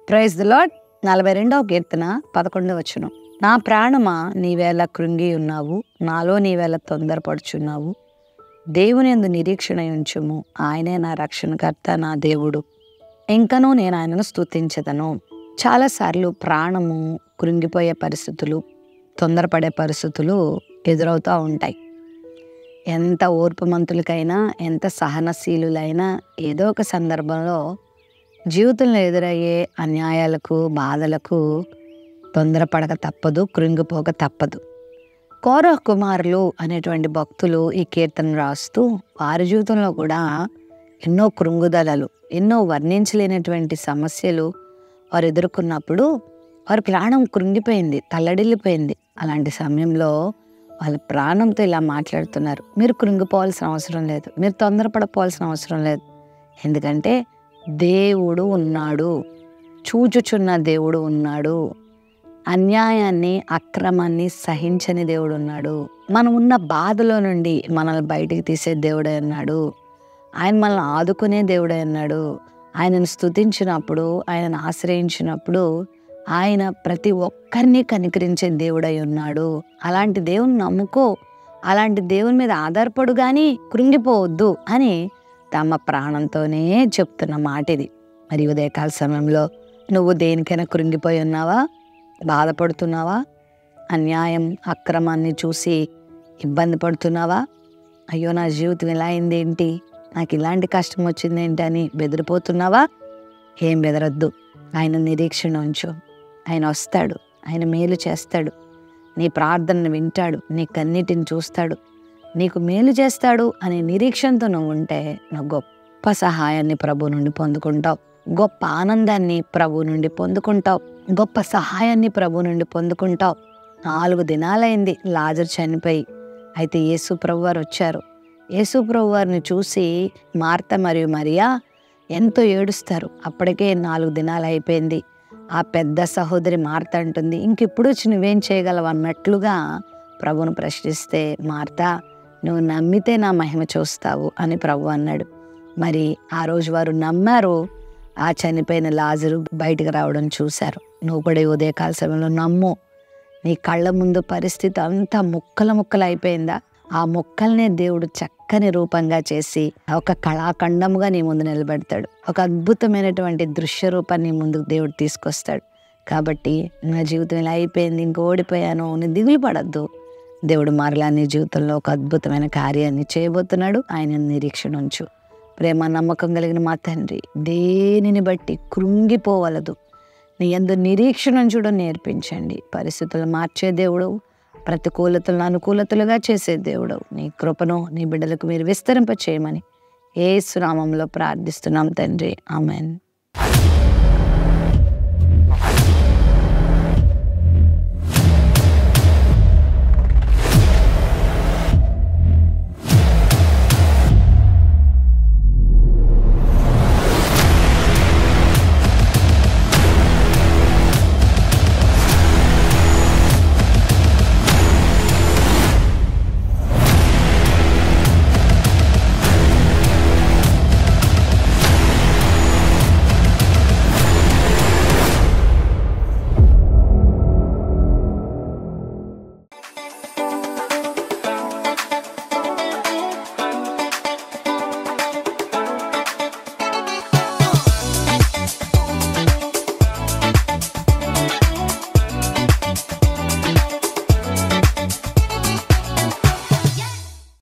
Praise the lord. 42వ కీర్తన 11వ వచనం. నా ప్రాణమా నీవేళ కృంగి ఉన్నావు, నాలో నీవేళ తొందరపడుచున్నావు. దేవుని యందు నిరీక్షణ ఉంచుము, ఆయనే నా రక్షణకర్త, నా దేవుడు, ఇంకనూ నేను ఆయనను స్తుతించెదను. చాలాసార్లు ప్రాణము కృంగిపోయే పరిస్థితులు, తొందరపడే పరిస్థితులు ఎదురవుతూ ఉంటాయి. ఎంత ఓర్పుమంతులకైనా, ఎంత సహనశీలులైనా ఏదో ఒక సందర్భంలో జీవితంలో ఎదురయ్యే అన్యాయాలకు, బాధలకు తొందరపడక తప్పదు, కృంగిపోక తప్పదు. కోరహ్ కుమారులు అనేటువంటి భక్తులు ఈ కీర్తన రాస్తూ వారి జీవితంలో కూడా ఎన్నో కృంగుదలలు, ఎన్నో వర్ణించలేనటువంటి సమస్యలు వారు ఎదుర్కొన్నప్పుడు వారి ప్రాణం కృంగిపోయింది, తల్లడిల్లిపోయింది. అలాంటి సమయంలో వాళ్ళ ప్రాణంతో ఇలా మాట్లాడుతున్నారు. మీరు కృంగిపోవాల్సిన అవసరం లేదు, మీరు తొందరపడిపోవాల్సిన అవసరం లేదు. ఎందుకంటే దేవుడు ఉన్నాడు, చూచుచున్న దేవుడు ఉన్నాడు, అన్యాయాన్ని, అక్రమాన్ని సహించని దేవుడు ఉన్నాడు. మనం ఉన్న బాధలో నుండి మనల్ని బయటికి తీసే దేవుడే ఉన్నాడు. ఆయన మనల్ని ఆదుకునే దేవుడే ఉన్నాడు. ఆయనను స్తుతించినప్పుడు, ఆయనను ఆశ్రయించినప్పుడు ఆయన ప్రతి ఒక్కరిని కనికరించే దేవుడై ఉన్నాడు. అలాంటి దేవుని నమ్ముకో, అలాంటి దేవుని మీద ఆధారపడు, కానీ కృంగిపోవద్దు అని తమ ప్రాణంతోనే చెప్తున్న మాట ఇది. మరి ఉదయకాల సమయంలో నువ్వు దేనికైనా కృంగిపోయి ఉన్నావా? బాధపడుతున్నావా? అన్యాయం, అక్రమాన్ని చూసి ఇబ్బంది పడుతున్నావా? అయ్యో నా జీవితం ఇలా అయింది ఏంటి, నాకు ఇలాంటి కష్టం వచ్చింది ఏంటి అని బెదిరిపోతున్నావా? ఏం బెదరద్దు, ఆయన నిరీక్షణ ఉంచు. ఆయన వస్తాడు, ఆయన మేలు చేస్తాడు, నీ ప్రార్థనను వింటాడు, నీ కన్నీటిని చూస్తాడు, నీకు మేలు చేస్తాడు అనే నిరీక్షణతో నువ్వు ఉంటే నువ్వు గొప్ప సహాయాన్ని ప్రభు నుండి పొందుకుంటావు, గొప్ప ఆనందాన్ని ప్రభు నుండి పొందుకుంటావు, గొప్ప సహాయాన్ని ప్రభు నుండి పొందుకుంటావు. 4 దినాలైంది లాజరు చనిపోయి. అయితే యేసు ప్రభు వారు వచ్చారు. యేసు ప్రభు వారిని చూసి మార్త మరియు మరియా ఎంతో ఏడుస్తారు. అప్పటికే 4 దినాలు అయిపోయింది. ఆ పెద్ద సహోదరి మార్త అంటుంది, ఇంకెప్పుడు వచ్చి నువ్వేం చేయగలవు అన్నట్లుగా ప్రభువును ప్రశ్నిస్తే, మార్త నువ్వు నమ్మితే నా మహిమ చూస్తావు అని ప్రభు అన్నాడు. మరి ఆ రోజు వారు నమ్మారు. ఆ చనిపోయిన లాజరు బయటకు రావడం చూశారు. నువ్వు కూడా ఉదయకాల సమయంలో నమ్ము. నీ కళ్ళ ముందు పరిస్థితి అంతా ముక్కలు అయిపోయిందా? ఆ ముక్కల్నే దేవుడు చక్కని రూపంగా చేసి ఒక కళాఖండముగా నీ ముందు నిలబెడతాడు. ఒక అద్భుతమైనటువంటి దృశ్య రూపాన్ని ముందుకు దేవుడు తీసుకొస్తాడు. కాబట్టి నా జీవితం ఇలా అయిపోయింది, ఇంక ఓడిపోయాను, నీ దిగులు పడద్దు. దేవుడు మరలా నీ జీవితంలో ఒక అద్భుతమైన కార్యాన్ని చేయబోతున్నాడు. ఆయన నిరీక్షణ ఉంచు. ప్రేమ నమ్మకం కలిగిన మా తండ్రి, దేనిని బట్టి కృంగిపోవలదు, నీ యందు నిరీక్షణ ఉంచడం నేర్పించండి. పరిస్థితులు మార్చే దేవుడు, ప్రతికూలతలను అనుకూలతలుగా చేసే దేవుడు, నీ కృపను నీ బిడ్డలకు మీరు విస్తరింప చేయమని యేసు నామములో ప్రార్థిస్తున్నాం తండ్రి. ఆమెన్.